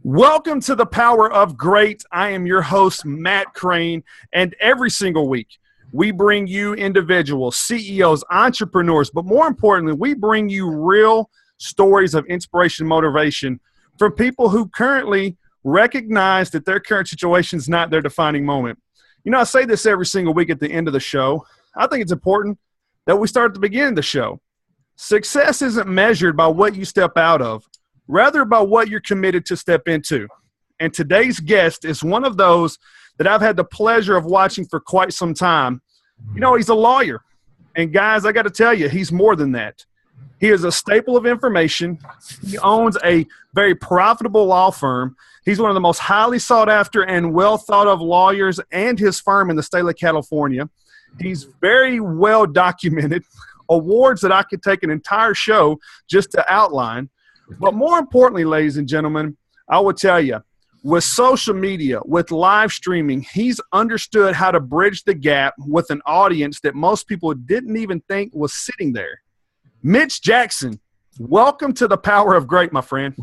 Welcome to the Power of Great. I am your host, Matt Crane, and every single week we bring you individuals, CEOs, entrepreneurs, but more importantly, we bring you real stories of inspiration, motivation from people who currently recognize that their current situation is not their defining moment. You know, I say this every single week at the end of the show. I think it's important that we start at the beginning of the show. Success isn't measured by what you step out of, rather by what you're committed to step into. And today's guest is one of those that I've had the pleasure of watching for quite some time. You know, he's a lawyer. And guys, I got to tell you, he's more than that. He is a staple of information. He owns a very profitable law firm. He's one of the most highly sought after and well thought of lawyers and his firm in the state of California. He's very well documented. Awards that I could take an entire show just to outline. But more importantly, ladies and gentlemen, I will tell you, with social media, with live streaming, he's understood how to bridge the gap with an audience that most people didn't even think was sitting there. Mitch Jackson, welcome to the Power of Great, my friend.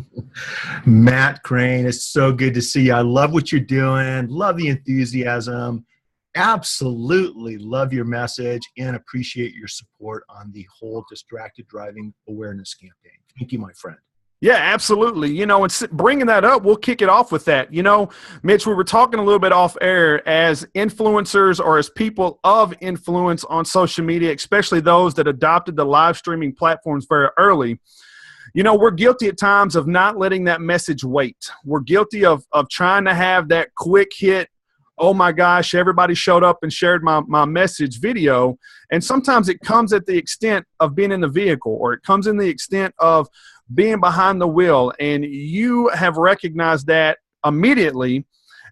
Matt Crane, it's so good to see you. I love what you're doing, love the enthusiasm, absolutely love your message, and appreciate your support on the whole distracted driving awareness campaign. Thank you, my friend. Yeah, absolutely. You know, and bringing that up, we'll kick it off with that. You know, Mitch, we were talking a little bit off air as influencers or as people of influence on social media, especially those that adopted the live streaming platforms very early. You know, we're guilty at times of not letting that message wait. We're guilty of trying to have that quick hit, oh my gosh, everybody showed up and shared my message video. And sometimes it comes at the extent of being in the vehicle, or it comes in the extent of being behind the wheel. And you have recognized that immediately.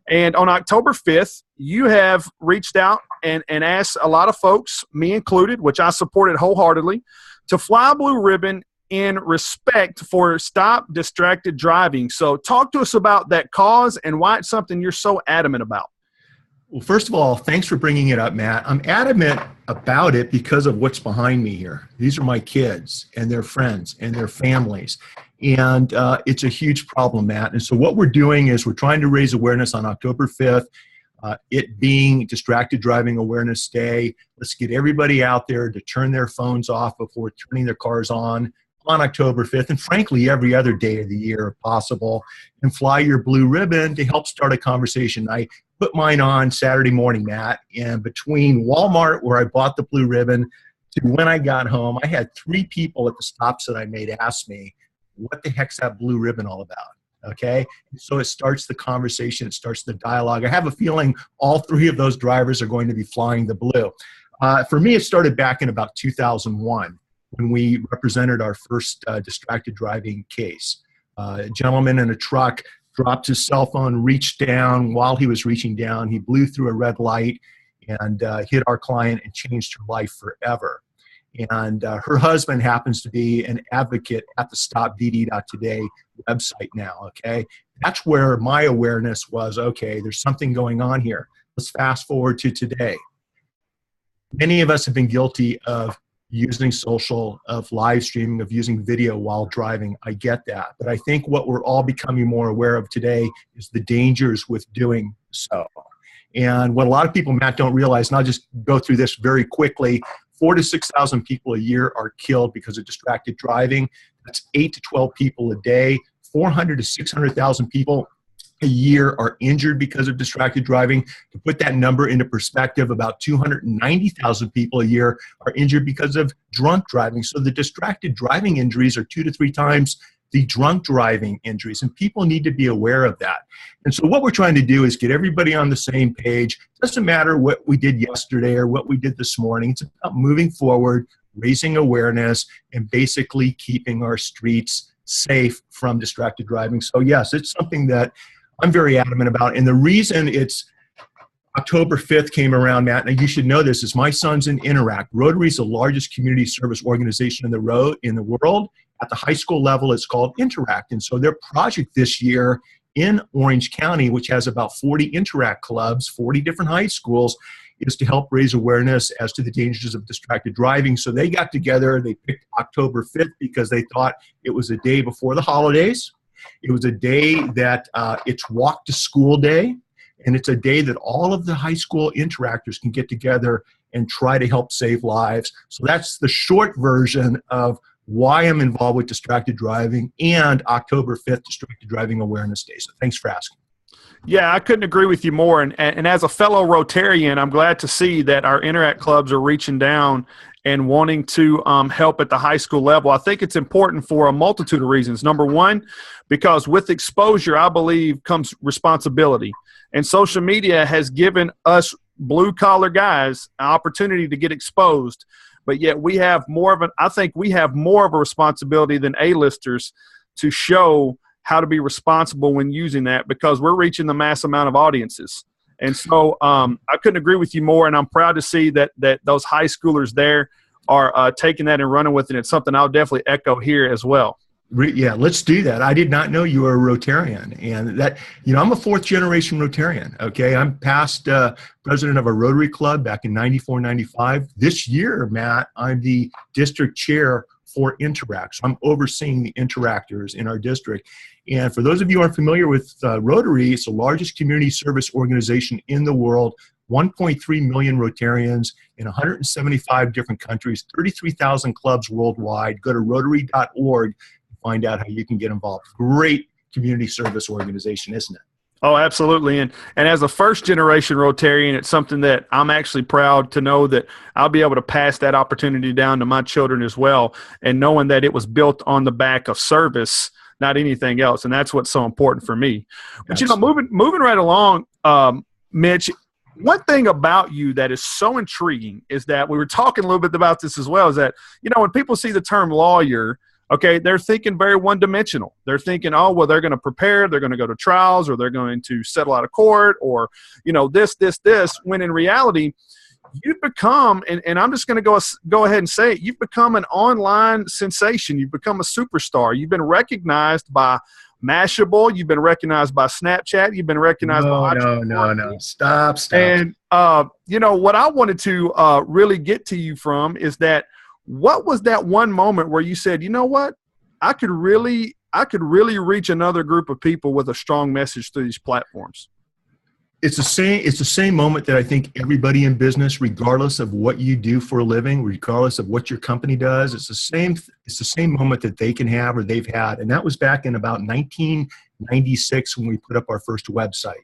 And on October 5th, you have reached out and asked a lot of folks, me included, which I supported wholeheartedly, to fly a blue ribbon in respect for Stop Distracted Driving. So talk to us about that cause and why it's something you're so adamant about. Well, first of all, thanks for bringing it up, Matt. I'm adamant about it because of what's behind me here. These are my kids and their friends and their families. And it's a huge problem, Matt. And so what we're doing is we're trying to raise awareness on October 5th, it being Distracted Driving Awareness Day. Let's get everybody out there to turn their phones off before turning their cars on October 5th, and frankly, every other day of the year if possible, and fly your blue ribbon to help start a conversation. I put mine on Saturday morning, Matt, and between Walmart, where I bought the blue ribbon, to when I got home, I had 3 people at the stops that I made ask me, what the heck's that blue ribbon all about? Okay, so it starts the conversation, it starts the dialogue. I have a feeling all 3 of those drivers are going to be flying the blue. For me, it started back in about 2001. When we represented our first distracted driving case. A gentleman in a truck dropped his cell phone, reached down. While he was reaching down, he blew through a red light and hit our client and changed her life forever. And her husband happens to be an advocate at the StopDD.today website now, okay? That's where my awareness was, okay, there's something going on here. Let's fast forward to today. Many of us have been guilty of using social, of live streaming, of using video while driving. I get that. But I think what we're all becoming more aware of today is the dangers with doing so. And what a lot of people, Matt, don't realize, and I'll just go through this very quickly, 4,000 to 6,000 people a year are killed because of distracted driving. That's 8 to 12 people a day. 400 to 600,000 people a year are injured because of distracted driving. To put that number into perspective, about 290,000 people a year are injured because of drunk driving. So the distracted driving injuries are 2 to 3 times the drunk driving injuries, and people need to be aware of that. And so what we're trying to do is get everybody on the same page. It doesn't matter what we did yesterday or what we did this morning. It's about moving forward, raising awareness, and basically keeping our streets safe from distracted driving. So yes, it's something that I'm very adamant about. And the reason it's October 5th came around, Matt, and you should know this, is my son's in Interact. Rotary is the largest community service organization in the world. At the high school level, it's called Interact. And so their project this year in Orange County, which has about 40 Interact clubs, 40 different high schools, is to help raise awareness as to the dangers of distracted driving. So they got together, they picked October 5th because they thought it was a day before the holidays. It was a day that it's Walk to School Day, and it's a day that all of the high school interactors can get together and try to help save lives. So that's the short version of why I'm involved with distracted driving and October 5th, Distracted Driving Awareness Day. So thanks for asking. Yeah, I couldn't agree with you more. And as a fellow Rotarian, I'm glad to see that our Interact clubs are reaching down and wanting to help at the high school level. I think it's important for a multitude of reasons. Number one, because with exposure, I believe, comes responsibility. And social media has given us blue-collar guys an opportunity to get exposed. But yet we have I think we have more of a responsibility than A-listers to show how to be responsible when using that, because we're reaching the mass amount of audiences. And so I couldn't agree with you more, and I'm proud to see that those high schoolers there are taking that and running with it. It's something I'll definitely echo here as well. Yeah, let's do that. I did not know you were a Rotarian, and that, I'm a fourth generation Rotarian. Okay, I'm past president of a Rotary Club back in 94, 95. This year, Matt, I'm the district chair for Interact. So I'm overseeing the interactors in our district. And for those of you who aren't familiar with Rotary, it's the largest community service organization in the world. 1.3 million Rotarians in 175 different countries, 33,000 clubs worldwide. Go to rotary.org to find out how you can get involved. Great community service organization, isn't it? Oh, absolutely. And as a first-generation Rotarian, it's something that I'm actually proud to know that I'll be able to pass that opportunity down to my children as well, and knowing that it was built on the back of service, not anything else. And that's what's so important for me. But, moving right along, Mitch, one thing about you that is so intriguing is that we were talking a little bit about this as well, is that, when people see the term lawyer, okay, they're thinking very one-dimensional. They're thinking, oh, well, they're going to prepare, they're going to go to trials, or they're going to settle out of court, or, this, when in reality, you've become, and I'm just going to go ahead and say it, you've become an online sensation. You've become a superstar. You've been recognized by Mashable. You've been recognized by Snapchat. You've been recognized by No. Stop. And, what I wanted to really get to you from is that, what was that one moment where you said, you know what, I could really reach another group of people with a strong message through these platforms? It's the same moment that I think everybody in business, regardless of what you do for a living, regardless of what your company does, it's the same moment that they can have or they've had. And that was back in about 1996 when we put up our first website.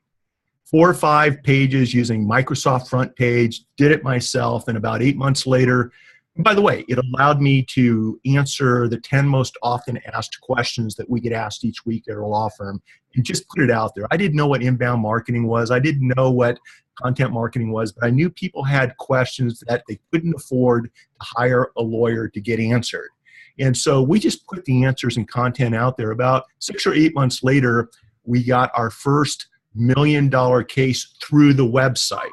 4 or 5 pages using Microsoft Front Page, did it myself, and about 8 months later, and by the way, it allowed me to answer the 10 most often asked questions that we get asked each week at our law firm and just put it out there. I didn't know what inbound marketing was. I didn't know what content marketing was, but I knew people had questions that they couldn't afford to hire a lawyer to get answered. And so we just put the answers and content out there. About 6 or 8 months later, we got our first $1 million case through the website.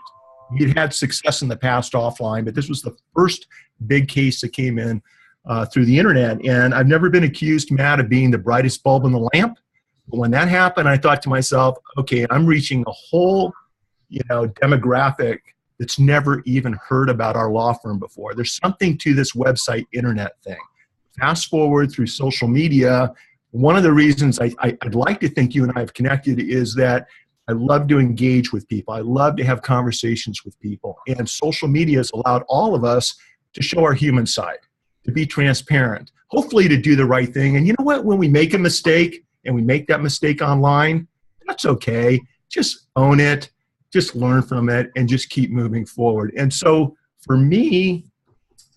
We'd had success in the past offline, but this was the first big case that came in through the internet. And I've never been accused, Matt, of being the brightest bulb in the lamp. But when that happened, I thought to myself, okay, I'm reaching a whole, demographic that's never even heard about our law firm before. There's something to this website internet thing. Fast forward through social media, one of the reasons I'd like to think you and I have connected is that I love to engage with people. I love to have conversations with people. And social media has allowed all of us to show our human side, to be transparent, hopefully to do the right thing. And you know what? When we make a mistake and we make that mistake online, that's okay. Just own it, just learn from it, and just keep moving forward. And so for me,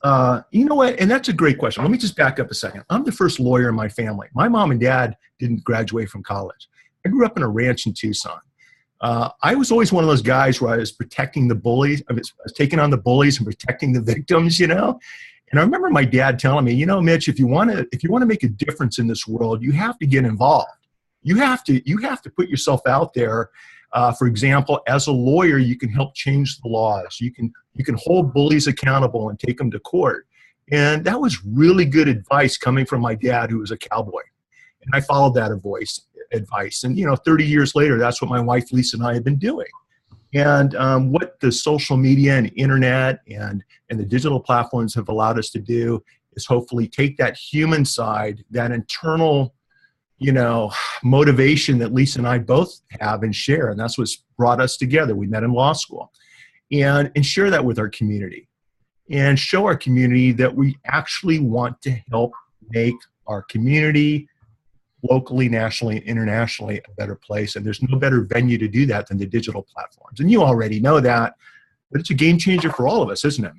you know what? And that's a great question. Let me just back up a second. I'm the first lawyer in my family. My mom and dad didn't graduate from college. I grew up in a ranch in Tucson. I was always one of those guys where I was protecting the bullies. I was taking on the bullies and protecting the victims, And I remember my dad telling me, Mitch, if you want to make a difference in this world, you have to get involved. You have to put yourself out there. For example, as a lawyer, you can help change the laws. You can hold bullies accountable and take them to court. And that was really good advice coming from my dad, who was a cowboy. And I followed that advice. And 30 years later, that's what my wife Lisa and I have been doing. And what the social media and internet and the digital platforms have allowed us to do is hopefully take that human side, that internal motivation that Lisa and I both have and share. And that's what's brought us together. We met in law school, and share that with our community and show our community that we actually want to help make our community locally, nationally, internationally a better place. And there's no better venue to do that than the digital platforms. And you already know that, but it's a game changer for all of us, isn't it?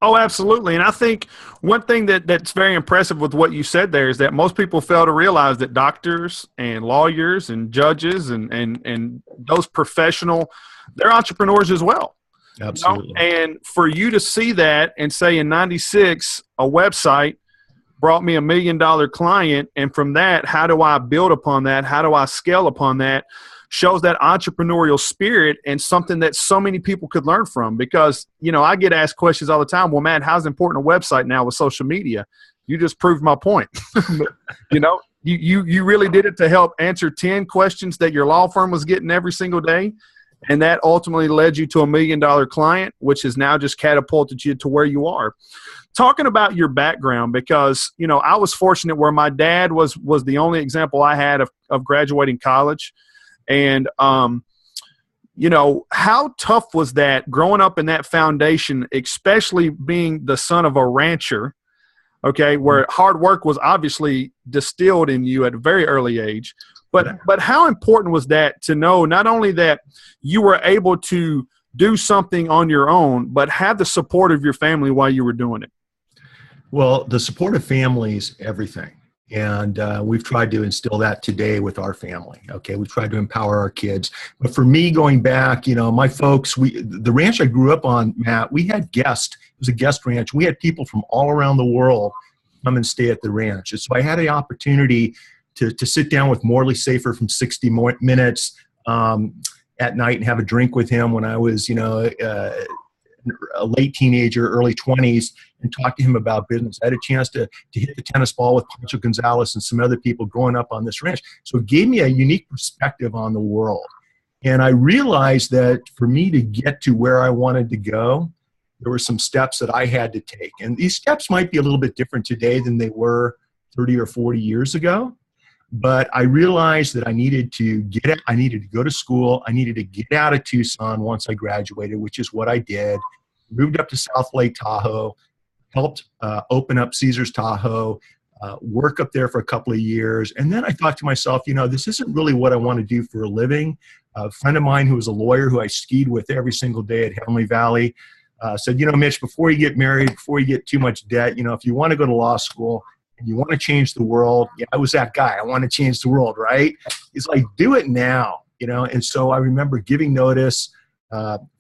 Oh, absolutely. And I think one thing that's very impressive with what you said there is that most people fail to realize that doctors and lawyers and judges and those professional, they're entrepreneurs as well. Absolutely. And for you to see that and say in 96, a website brought me $1 million client, and from that, how do I build upon that? How do I scale upon that? Shows that entrepreneurial spirit and something that so many people could learn from. Because, I get asked questions all the time. Well, Matt, how's important a website now with social media? You just proved my point. You really did it to help answer 10 questions that your law firm was getting every single day. And that ultimately led you to $1 million client, which has now just catapulted you to where you are. Talking about your background, because, I was fortunate where my dad was the only example I had of graduating college. And, how tough was that growing up in that foundation, especially being the son of a rancher, okay, where hard work was obviously distilled in you at a very early age. But how important was that to know not only that you were able to do something on your own, but have the support of your family while you were doing it? Well, the support of family is everything. And we've tried to instill that today with our family. Okay, we've tried to empower our kids. But for me, going back, my folks, the ranch I grew up on, Matt, we had guests. It was a guest ranch. We had people from all around the world come and stay at the ranch. And so I had the opportunity to sit down with Morley Safer from 60 Minutes at night and have a drink with him when I was, a late teenager, early 20s, and talk to him about business. I had a chance to hit the tennis ball with Pancho Gonzalez and some other people growing up on this ranch. So it gave me a unique perspective on the world. And I realized that for me to get to where I wanted to go, there were some steps that I had to take. And these steps might be a little bit different today than they were 30 or 40 years ago. But I realized that I needed to go to school. I needed to get out of Tucson once I graduated, which is what I did. Moved up to South Lake Tahoe, helped open up Caesars Tahoe, work up there for a couple of years. And then I thought to myself, this isn't really what I want to do for a living. A friend of mine who was a lawyer who I skied with every single day at Heavenly Valley said, Mitch, before you get married, before you get too much debt, if you want to go to law school, and you want to change the world. Yeah, I was that guy. I want to change the world, right? He's like, do it now, And so I remember giving notice,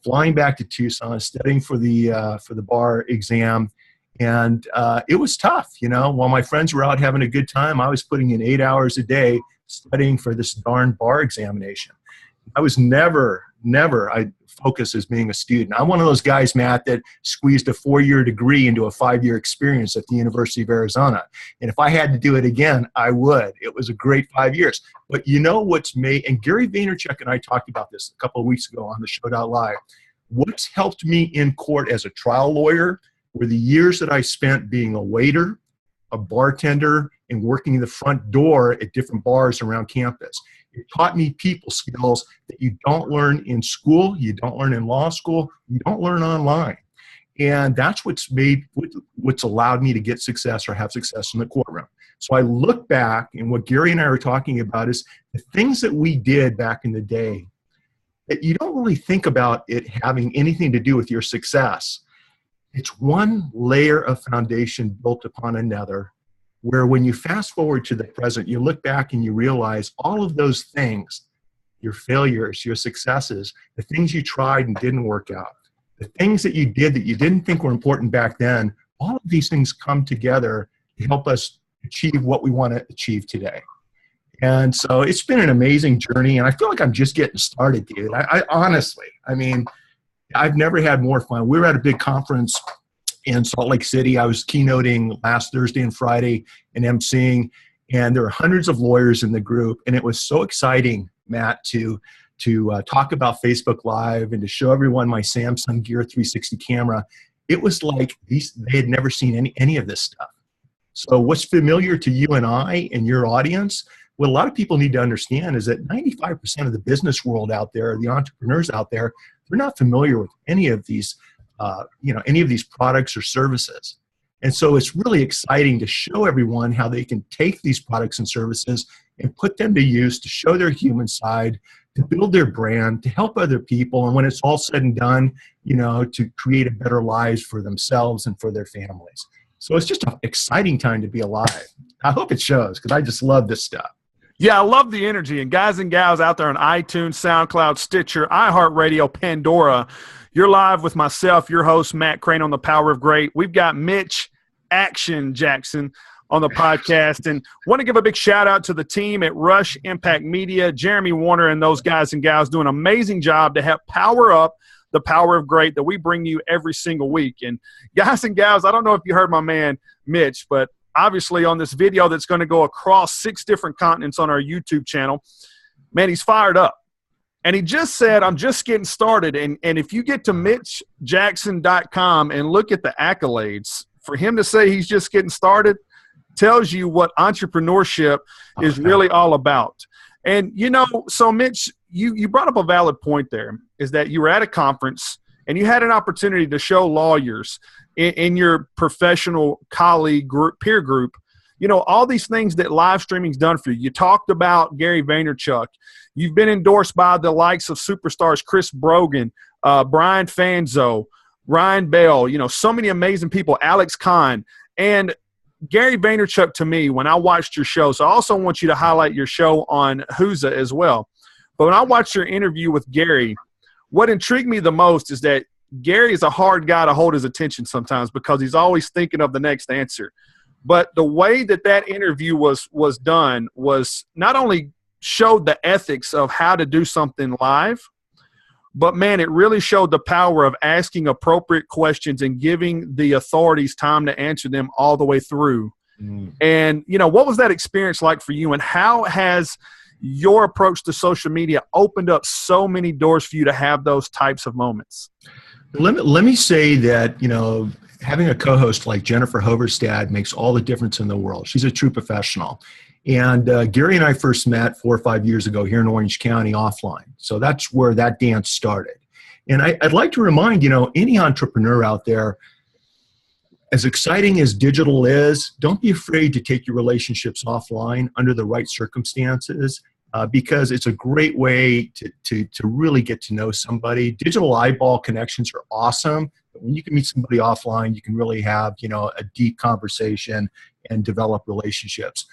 flying back to Tucson, studying for the bar exam, and it was tough. While my friends were out having a good time, I was putting in 8 hours a day studying for this darn bar examination. I was never I focus as being a student. I'm one of those guys, Matt, that squeezed a 4-year degree into a 5-year experience at the University of Arizona. And if I had to do it again, I would. It was a great 5 years. But what's made, and Gary Vaynerchuk and I talked about this a couple of weeks ago on the Show.live, what's helped me in court as a trial lawyer were the years that I spent being a waiter, a bartender, and working the front door at different bars around campus. It taught me people skills that you don't learn in school, you don't learn in law school, you don't learn online. And that's what's allowed me to get success or have success in the courtroom. So I look back, and what Gary and I were talking about is the things that we did back in the day that you don't really think about it having anything to do with your success. It's one layer of foundation built upon another, where when you fast forward to the present, you look back and you realize all of those things, your failures, your successes, the things you tried and didn't work out, the things that you did that you didn't think were important back then, all of these things come together to help us achieve what we want to achieve today. And so it's been an amazing journey, and I feel like I'm just getting started, dude. I honestly, I've never had more fun. We were at a big conference in Salt Lake City. I was keynoting last Thursday and Friday and emceeing, and there were hundreds of lawyers in the group. And it was so exciting, Matt, to talk about Facebook Live and to show everyone my Samsung Gear 360 camera. It was like they had never seen any of this stuff. So what's familiar to you and I and your audience what a lot of people need to understand is that 95% of the business world out there, the entrepreneurs out there, they're not familiar with any of these, any of these products or services. And so it's really exciting to show everyone how they can take these products and services and put them to use to show their human side, to build their brand, to help other people. And when it's all said and done, to create a better lives for themselves and for their families. So it's just an exciting time to be alive. I hope it shows because I just love this stuff. Yeah, I love the energy. And guys and gals out there on iTunes, SoundCloud, Stitcher, iHeartRadio, Pandora, you're live with myself, your host, Matt Crane, on The Power of Great. We've got Mitch Jackson on the podcast. And want to give a big shout out to the team at Rush Impact Media, Jeremy Warner and those guys and gals do an amazing job to help power up the power of great that we bring you every single week. And guys and gals, I don't know if you heard my man Mitch, but obviously on this video that's going to go across 6 different continents on our YouTube channel, man, he's fired up. And he just said, I'm just getting started. And if you get to MitchJackson.com and look at the accolades, for him to say he's just getting started tells you what entrepreneurship is really all about. And, so Mitch, you brought up a valid point there, is that you were at a conference and you had an opportunity to show lawyers in your professional colleague group, peer group, all these things that live streaming's done for you. You talked about Gary Vaynerchuk. You've been endorsed by the likes of superstars Chris Brogan, Brian Fanzo, Ryan Bell, so many amazing people, Alex Kahn. And Gary Vaynerchuk, to me, when I watched your show, so I also want you to highlight your show on Whoza as well. But when I watched your interview with Gary, what intrigued me the most is that Gary is a hard guy to hold his attention sometimes because he's always thinking of the next answer. But the way that interview was done was not only showed the ethics of how to do something live, but, man, it really showed the power of asking appropriate questions and giving the authorities time to answer them all the way through. And, what was that experience like for you, and how has your approach to social media opened up so many doors for you to have those types of moments? Let me say that, having a co-host like Jennifer Hoverstad makes all the difference in the world. She's a true professional. And Gary and I first met 4 or 5 years ago here in Orange County offline. So that's where that dance started. And I'd like to remind, any entrepreneur out there, as exciting as digital is, don't be afraid to take your relationships offline under the right circumstances, because it's a great way to really get to know somebody. Digital eyeball connections are awesome. But when you can meet somebody offline, you can really have, a deep conversation and develop relationships.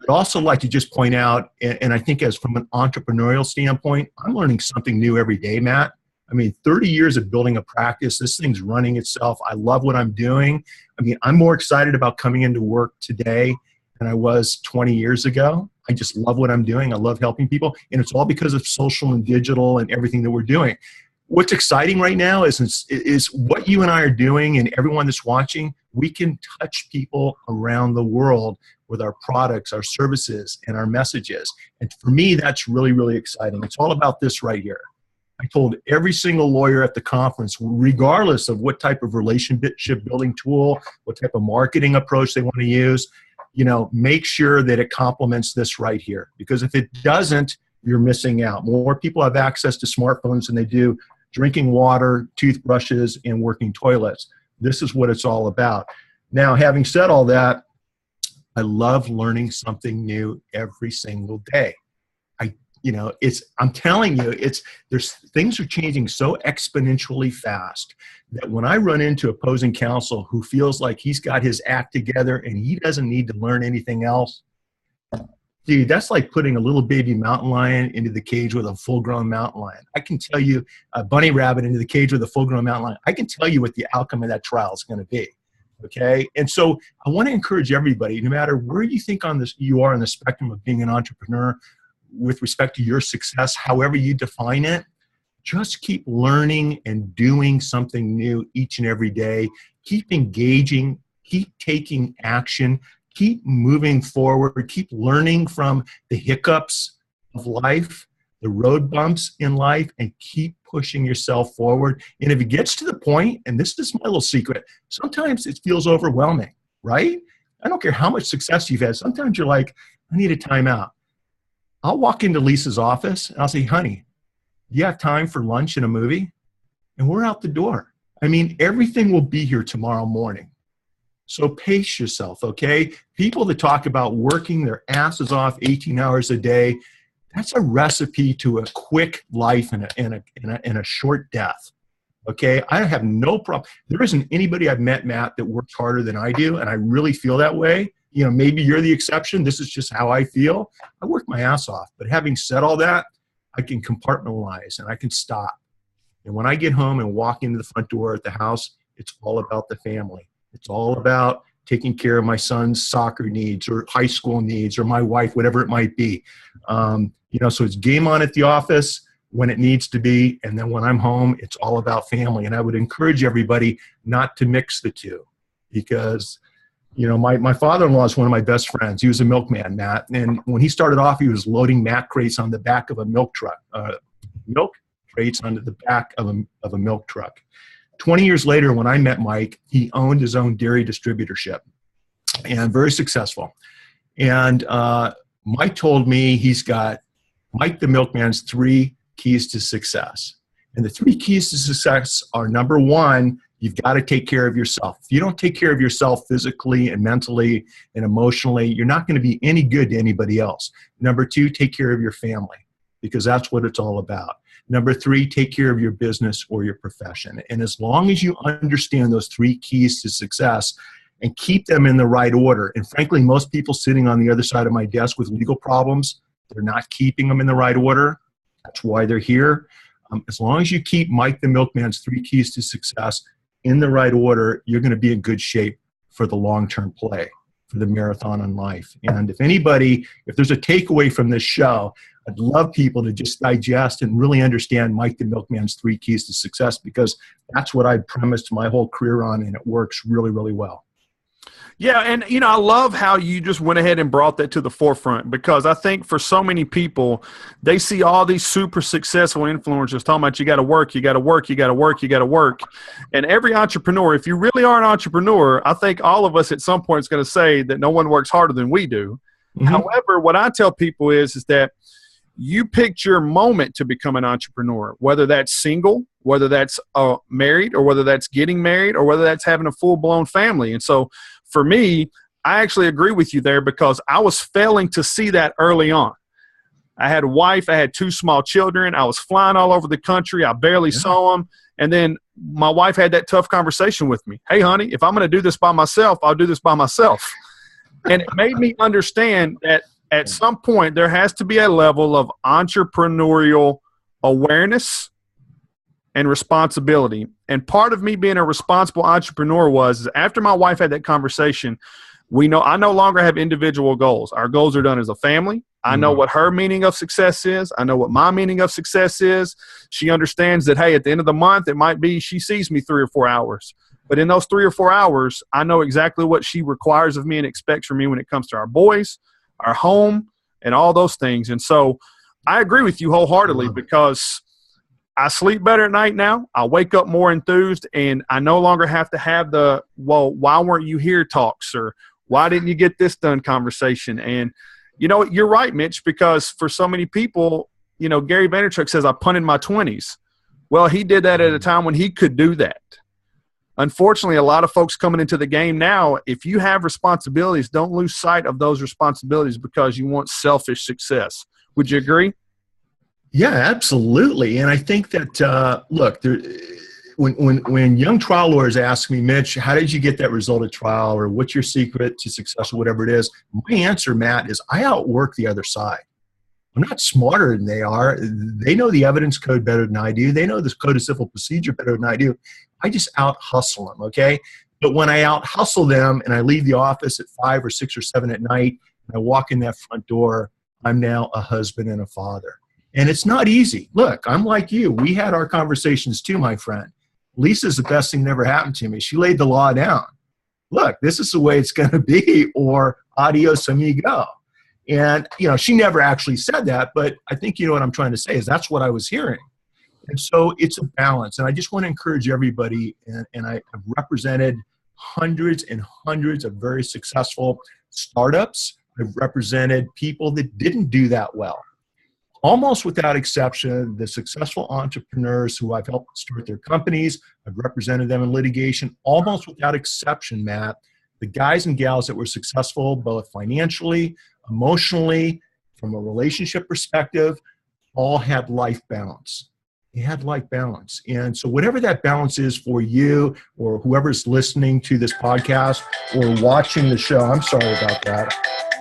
I'd also like to just point out, and I think as from an entrepreneurial standpoint, I'm learning something new every day, Matt. 30 years of building a practice, this thing's running itself. I love what I'm doing. I'm more excited about coming into work today than I was 20 years ago. I just love what I'm doing. I love helping people. And it's all because of social and digital and everything that we're doing. What's exciting right now is what you and I are doing, and everyone that's watching, we can touch people around the world with our products, our services, and our messages. And for me, that's really, really exciting. It's all about this right here. I told every single lawyer at the conference, regardless of what type of relationship building tool, what type of marketing approach they want to use, make sure that it complements this right here. Because if it doesn't, you're missing out. More people have access to smartphones than they do drinking water, toothbrushes, and working toilets. This is what it's all about. Now, having said all that, I love learning something new every single day. I'm telling you, things are changing so exponentially fast that when I run into opposing counsel who feels like he's got his act together and he doesn't need to learn anything else, dude, that's like putting a little baby mountain lion into the cage with a full-grown mountain lion. I can tell you, a bunny rabbit into the cage with a full-grown mountain lion. I can tell you what the outcome of that trial is going to be. Okay. And so I want to encourage everybody, no matter where you think you are on the spectrum of being an entrepreneur with respect to your success, however you define it, just keep learning and doing something new each and every day. Keep engaging, keep taking action, keep moving forward, keep learning from the hiccups of life, the road bumps in life, and keep pushing yourself forward. And if it gets to the point, and this is my little secret, sometimes it feels overwhelming, right? I don't care how much success you've had. Sometimes you're like, I need a timeout. I'll walk into Lisa's office and I'll say, honey, do you have time for lunch and a movie? And we're out the door. I mean, everything will be here tomorrow morning. So pace yourself, okay? People that talk about working their asses off 18 hours a day, that's a recipe to a quick life and a short death, okay? I have no problem. There isn't anybody I've met, Matt, that works harder than I do, and I really feel that way. You know, maybe you're the exception. This is just how I feel. I work my ass off. But having said all that, I can compartmentalize and I can stop. And when I get home and walk into the front door at the house, it's all about the family. It's all about taking care of my son's soccer needs or high school needs or my wife, whatever it might be. So it's game on at the office when it needs to be. And then when I'm home, it's all about family. And I would encourage everybody not to mix the two because, my father-in-law is one of my best friends. He was a milkman, Matt. And when he started off, he was loading mat crates on the back of a milk truck, milk crates onto the back of a milk truck. 20 years later, when I met Mike, he owned his own dairy distributorship and very successful. And Mike told me he's got Mike the Milkman's 3 keys to success. And the 3 keys to success are, number 1, you've got to take care of yourself. If you don't take care of yourself physically and mentally and emotionally, you're not going to be any good to anybody else. Number 2, take care of your family because that's what it's all about. Number 3, take care of your business or your profession. And as long as you understand those 3 keys to success and keep them in the right order, and frankly, most people sitting on the other side of my desk with legal problems, they're not keeping them in the right order. That's why they're here. As long as you keep Mike the Milkman's 3 keys to success in the right order, you're going to be in good shape for the long-term play, for the marathon in life. And if there's a takeaway from this show, I'd love people to just digest and really understand Mike the Milkman's 3 keys to success because that's what I premised my whole career on, and it works really, really well. Yeah, and, I love how you just went ahead and brought that to the forefront because I think for so many people, they see all these super successful influencers talking about you got to work, you got to work, you got to work, you got to work. And every entrepreneur, if you really are an entrepreneur, I think all of us at some point is going to say that no one works harder than we do. Mm-hmm. However, what I tell people is that you picked your moment to become an entrepreneur, whether that's single, whether that's married, or whether that's getting married, or whether that's having a full-blown family. And so for me, I actually agree with you there because I was failing to see that early on. I had a wife. I had 2 small children. I was flying all over the country. I barely saw them. And then my wife had that tough conversation with me. Hey, honey, if I'm going to do this by myself, I'll do this by myself. And it made me understand that at some point, there has to be a level of entrepreneurial awareness and responsibility. And part of me being a responsible entrepreneur was after my wife had that conversation, I no longer have individual goals. Our goals are done as a family. I know what her meaning of success is. I know what my meaning of success is. She understands that, hey, at the end of the month, it might be she sees me 3 or 4 hours. But in those 3 or 4 hours, I know exactly what she requires of me and expects from me when it comes to our boys, our home, and all those things. And so I agree with you wholeheartedly because I sleep better at night now. I wake up more enthused, and I no longer have to have the, well, why weren't you here talks or why didn't you get this done conversation. And, you're right, Mitch, because for so many people, Gary Vaynerchuk says I punted my 20s. Well, he did that at a time when he could do that. Unfortunately, a lot of folks coming into the game now, if you have responsibilities, don't lose sight of those responsibilities because you want selfish success. Would you agree? Yeah, absolutely. And I think that, look, when young trial lawyers ask me, Mitch, how did you get that result at trial or what's your secret to success or whatever it is, my answer, Matt, is I outwork the other side. I'm not smarter than they are. They know the evidence code better than I do. They know the code of civil procedure better than I do. I just out-hustle them, okay? But when I out-hustle them and I leave the office at 5 or 6 or 7 at night and I walk in that front door, I'm now a husband and a father. And it's not easy. Look, I'm like you. We had our conversations too, my friend. Lisa's the best thing that ever happened to me. She laid the law down. Look, this is the way it's going to be, or adios amigo. And, she never actually said that, but I think what I'm trying to say is that's what I was hearing. And so it's a balance. And I just want to encourage everybody, and I've represented hundreds and hundreds of very successful startups. I've represented people that didn't do that well. almost without exception, the successful entrepreneurs who I've helped start their companies, I've represented them in litigation, almost without exception, Matt, the guys and gals that were successful both financially, emotionally, from a relationship perspective, all had life balance. They had life balance. And so whatever that balance is for you or whoever's listening to this podcast or watching the show, I'm sorry about that.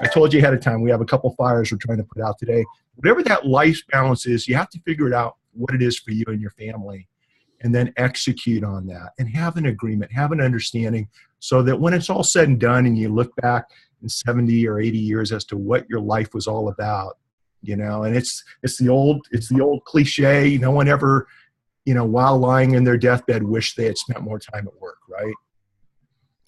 I told you ahead of time, we have a couple fires we're trying to put out today. Whatever that life balance is, you have to figure it out what it is for you and your family, and then execute on that and have an agreement, have an understanding, so that when it's all said and done and you look back in 70 or 80 years as to what your life was all about, and it's the old cliche, no one ever, while lying in their deathbed wished they had spent more time at work, right?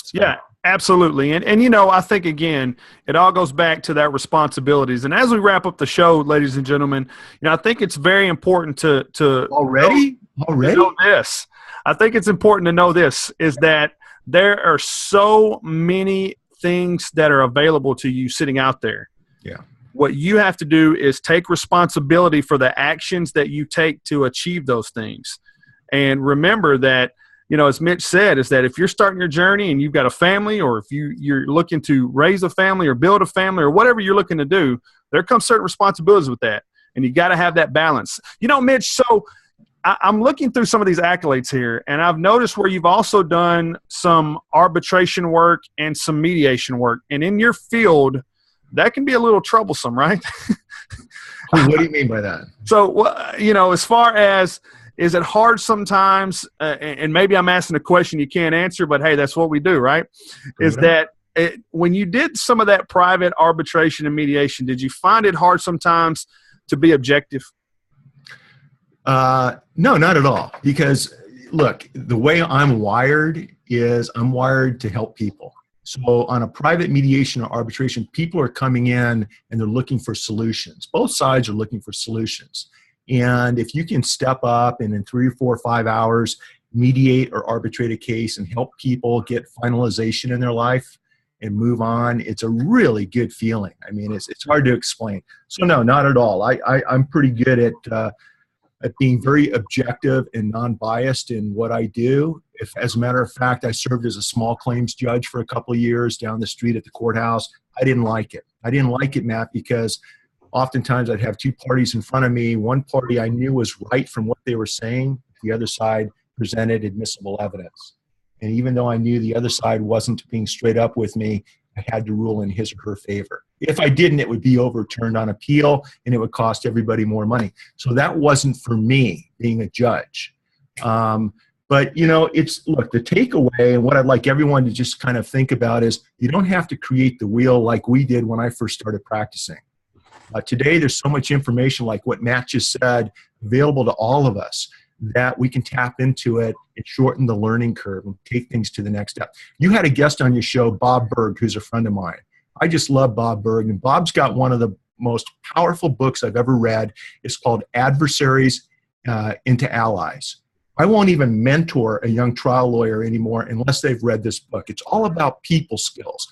So. Yeah, absolutely. And I think, again, it all goes back to that responsibilities. And as we wrap up the show, ladies and gentlemen, I think it's very important to Already know this. I think it's important to know this, is that there are so many things that are available to you sitting out there. Yeah. What you have to do is take responsibility for the actions that you take to achieve those things. And remember that, as Mitch said, is that if you're starting your journey and you've got a family, or if you're looking to raise a family or build a family or whatever you're looking to do, there comes certain responsibilities with that. And you got to have that balance. Mitch, so I'm looking through some of these accolades here, and I've noticed where you've also done some arbitration work and some mediation work. And in your field, that can be a little troublesome, right? What do you mean by that? So, as far as, is it hard sometimes, and maybe I'm asking a question you can't answer, but hey, that's what we do, right? Is that when you did some of that private arbitration and mediation, did you find it hard sometimes to be objective? No, not at all. Because, look, the way I'm wired is I'm wired to help people. So on a private mediation or arbitration, people are coming in and they're looking for solutions. Both sides are looking for solutions. And if you can step up and in 3 or 4 or 5 hours mediate or arbitrate a case and help people get finalization in their life and move on, it's a really good feeling. I mean, it's hard to explain. So no, not at all. I'm pretty good at being very objective and non-biased in what I do. If, as a matter of fact, I served as a small claims judge for a couple of years down the street at the courthouse, I didn't like it. I didn't like it, Matt, because oftentimes I'd have two parties in front of me. One party I knew was right from what they were saying. The other side presented admissible evidence. And even though I knew the other side wasn't being straight up with me, I had to rule in his or her favor. If I didn't, it would be overturned on appeal and it would cost everybody more money. So that wasn't for me being a judge. But, look, the takeaway and what I'd like everyone to just kind of think about is you don't have to create the wheel like we did when I first started practicing. Today, there's so much information like what Matt just said available to all of us that we can tap into it and shorten the learning curve and take things to the next step. You had a guest on your show, Bob Berg, who's a friend of mine. I just love Bob Berg, and Bob's got one of the most powerful books I've ever read. It's called Adversaries into Allies. I won't even mentor a young trial lawyer anymore unless they've read this book. It's all about people skills.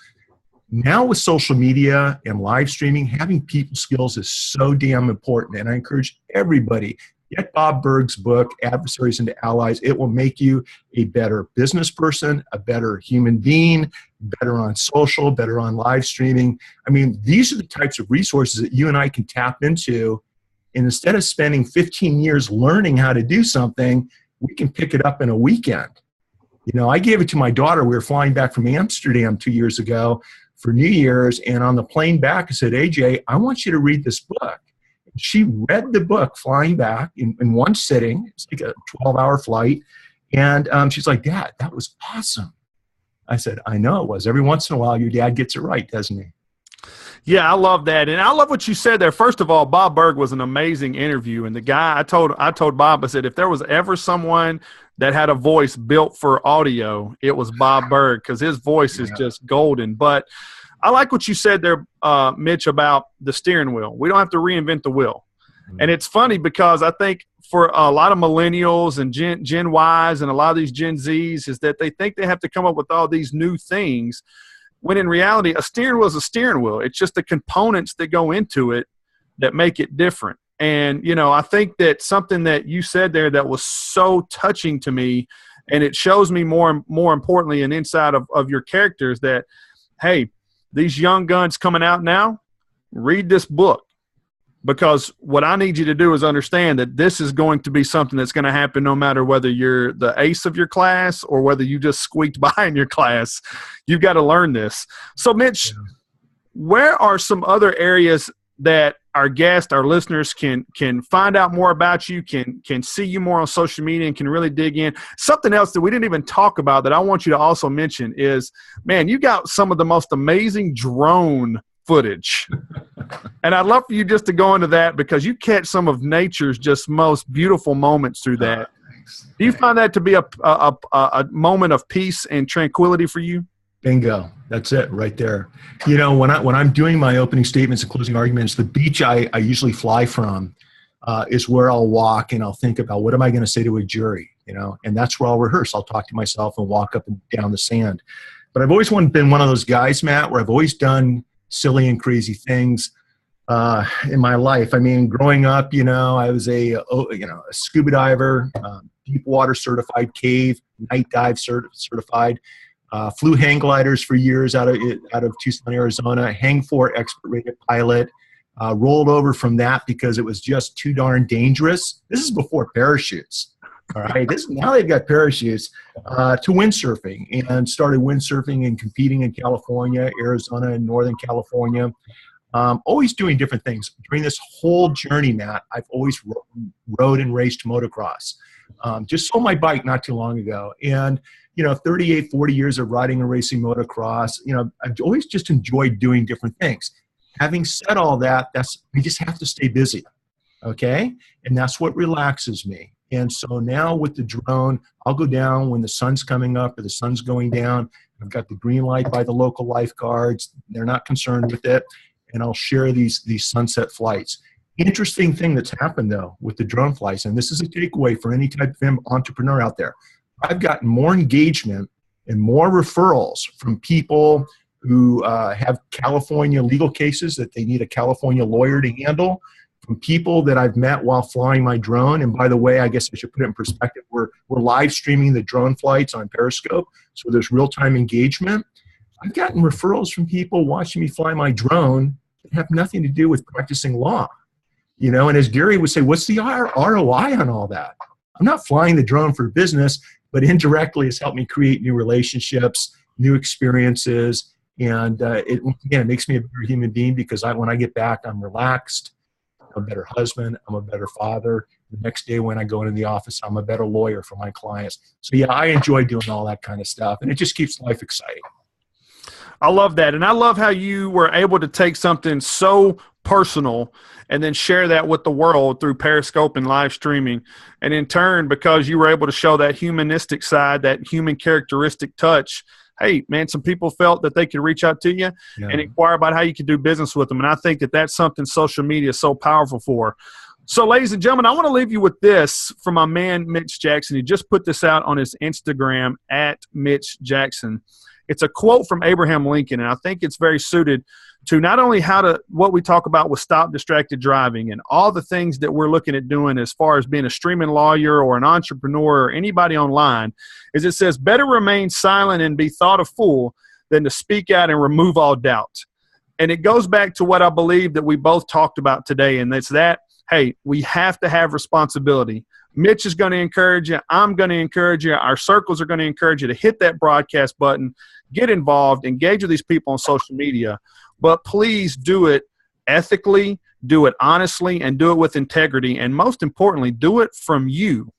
Now with social media and live streaming, having people skills is so damn important, and I encourage everybody, get Bob Berg's book, Adversaries into Allies. It will make you a better business person, a better human being, better on social, better on live streaming. I mean, these are the types of resources that you and I can tap into. And instead of spending 15 years learning how to do something, we can pick it up in a weekend. I gave it to my daughter. We were flying back from Amsterdam 2 years ago for New Year's. And on the plane back, I said, AJ, I want you to read this book. She read the book flying back in one sitting. It's like a 12-hour flight. And she's like, Dad, that was awesome. I said, I know it was. Every once in a while, your dad gets it right, doesn't he? Yeah, I love that. And I love what you said there. First of all, Bob Berg was an amazing interview. And the guy, I told Bob, I said, if there was ever someone that had a voice built for audio, it was Bob Berg, because his voice is just golden. But I like what you said there, Mitch, about the steering wheel. We don't have to reinvent the wheel. And it's funny because I think for a lot of millennials and Gen Ys and a lot of these Gen Zs is that they think they have to come up with all these new things, when in reality, a steering wheel is a steering wheel. It's just the components that go into it that make it different. And, you know, I think that something that you said there that was so touching to me, and it shows me more importantly an inside of your characters that, hey, these young guns coming out now, read this book. Because what I need you to do is understand that this is going to be something that's going to happen no matter whether you're the ace of your class or whether you just squeaked by in your class. You've got to learn this. So, Mitch, where are some other areas that our guests, our listeners can find out more about you, can see you more on social media and can really dig in? Something else that we didn't even talk about that I want you to also mention is, man, you got some of the most amazing drone footage. And I'd love for you just to go into that because you catch some of nature's just most beautiful moments through that. Do you find that to be a moment of peace and tranquility for you? Bingo. That's it right there. You know, when I'm doing my opening statements and closing arguments, the beach I usually fly from is where I'll walk and I'll think about what am I going to say to a jury, you know, and that's where I'll rehearse. I'll talk to myself and walk up and down the sand. But I've always been one of those guys, Matt, where I've always done silly and crazy things in my life. I mean, growing up, you know, I was a scuba diver, deep water certified, cave, night dive certified, flew hang gliders for years out of Tucson, Arizona, hang 4 expert rated pilot, rolled over from that because it was just too darn dangerous. This is before parachutes. All right. Now they've got parachutes to windsurfing, and started windsurfing and competing in California, Arizona, and Northern California. Always doing different things. During this whole journey, Matt, I've always rode and raced motocross. Just sold my bike not too long ago. And, you know, 38, 40 years of riding and racing motocross, you know, I've always just enjoyed doing different things. Having said all that, we just have to stay busy. Okay. And that's what relaxes me. And so now with the drone, I'll go down when the sun's coming up or the sun's going down. I've got the green light by the local lifeguards. They're not concerned with it. And I'll share these sunset flights. Interesting thing that's happened, though, with the drone flights, and this is a takeaway for any type of entrepreneur out there. I've gotten more engagement and more referrals from people who have California legal cases that they need a California lawyer to handle, from people that I've met while flying my drone. And by the way, I guess I should put it in perspective. We're live streaming the drone flights on Periscope, so there's real-time engagement. I've gotten referrals from people watching me fly my drone that have nothing to do with practicing law. You know, and as Gary would say, what's the ROI on all that? I'm not flying the drone for business, but indirectly it's helped me create new relationships, new experiences. And it makes me a better human being because when I get back, I'm relaxed. I'm a better husband. I'm a better father. The next day when I go into the office, I'm a better lawyer for my clients. So yeah, I enjoy doing all that kind of stuff. And it just keeps life exciting. I love that. And I love how you were able to take something so personal and then share that with the world through Periscope and live streaming. And in turn, because you were able to show that humanistic side, that human characteristic touch, hey, man, some people felt that they could reach out to you and inquire about how you could do business with them. And I think that that's something social media is so powerful for. So, ladies and gentlemen, I want to leave you with this from my man, Mitch Jackson. He just put this out on his Instagram, @Mitch Jackson. It's a quote from Abraham Lincoln, and I think it's very suited to not only what we talk about with stop distracted driving and all the things that we're looking at doing as far as being a streaming lawyer or an entrepreneur or anybody online, is it says, better remain silent and be thought a fool than to speak out and remove all doubt. And it goes back to what I believe that we both talked about today, and it's that, hey, we have to have responsibility. Mitch is going to encourage you. I'm going to encourage you. Our circles are going to encourage you to hit that broadcast button, get involved, engage with these people on social media. But please do it ethically, do it honestly, and do it with integrity. And most importantly, do it from you.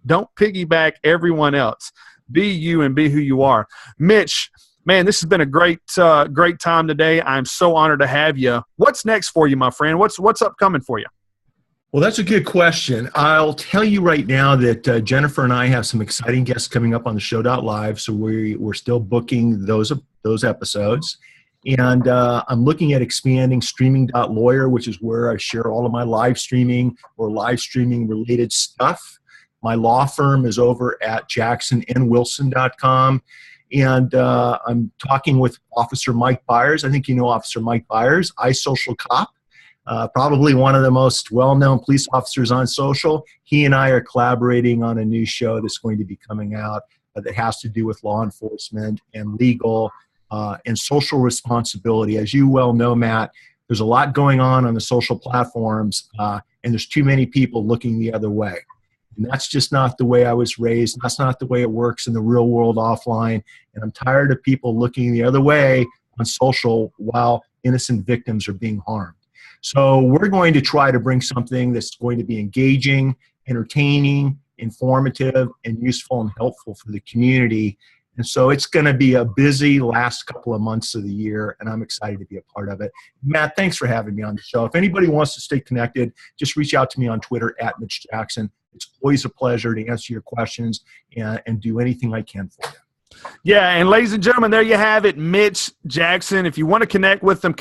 Don't piggyback everyone else. Be you and be who you are. Mitch, man, this has been a great time today. I'm so honored to have you. What's next for you, my friend? What's upcoming for you? Well, that's a good question. I'll tell you right now that Jennifer and I have some exciting guests coming up on the show.live, so we're still booking those episodes. And I'm looking at expanding streaming.lawyer, which is where I share all of my live streaming or live streaming related stuff. My law firm is over at jacksonnwilson.com. And I'm talking with Officer Mike Byers. I think you know Officer Mike Byers, iSocial Cop. probably one of the most well-known police officers on social. He and I are collaborating on a new show that's going to be coming out that has to do with law enforcement and legal and social responsibility. As you well know, Matt, there's a lot going on the social platforms, and there's too many people looking the other way. And that's just not the way I was raised. That's not the way it works in the real world offline. And I'm tired of people looking the other way on social while innocent victims are being harmed. So we're going to try to bring something that's going to be engaging, entertaining, informative, and useful and helpful for the community. And so it's going to be a busy last couple of months of the year, and I'm excited to be a part of it. Matt, thanks for having me on the show. If anybody wants to stay connected, just reach out to me on Twitter at Mitch Jackson. It's always a pleasure to answer your questions and do anything I can for you. Yeah, and ladies and gentlemen, there you have it, Mitch Jackson. If you want to connect with him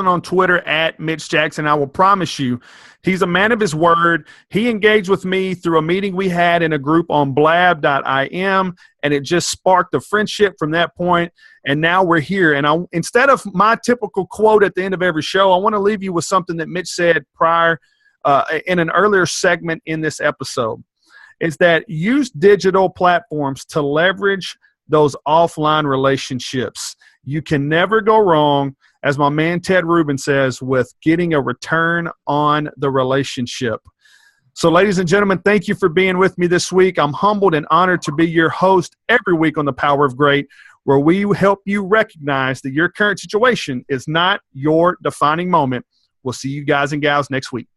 on Twitter at Mitch Jackson. I will promise you, he's a man of his word. He engaged with me through a meeting we had in a group on blab.im, and it just sparked a friendship from that point, and now we're here. And instead of my typical quote at the end of every show, I want to leave you with something that Mitch said prior in an earlier segment in this episode, is that use digital platforms to leverage those offline relationships. You can never go wrong, as my man Ted Rubin says, with getting a return on the relationship. So ladies and gentlemen, thank you for being with me this week. I'm humbled and honored to be your host every week on The Power of Great, where we help you recognize that your current situation is not your defining moment. We'll see you guys and gals next week.